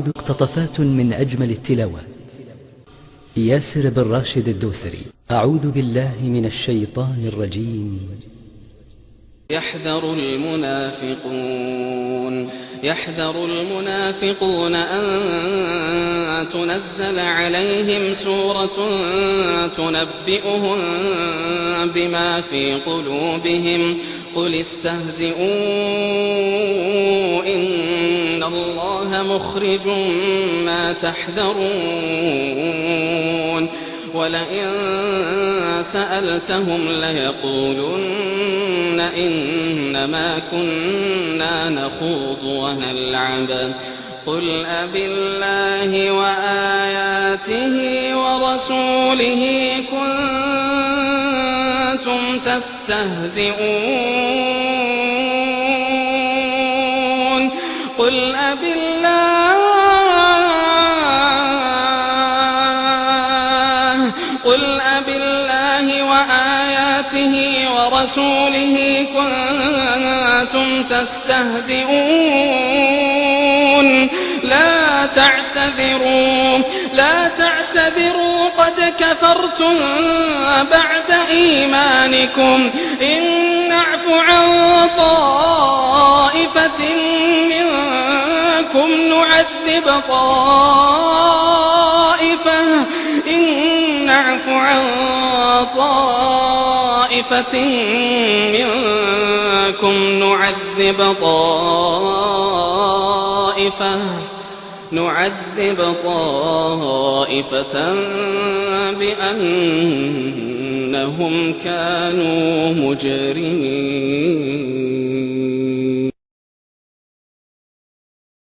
مقتطفات من أجمل التلاوات. ياسر بن راشد الدوسري. أعوذ بالله من الشيطان الرجيم. يحذر المنافقون أن تنزل عليهم سورة تنبئهم بما في قلوبهم قل استهزئوا إن الله مخرج ما تحذرون ولئن سألتهم ليقولن إنما كنا نخوض ونلعب قل أبالله وآياته ورسوله كنتم تستهزئون قل أبالله وآياته ورسوله كنتم تستهزئون لا تعتذروا قد كفرتم بعد إيمانكم إن نعف عن طائفة منكم نعذب طائفة بأنهم كانوا مجرمين.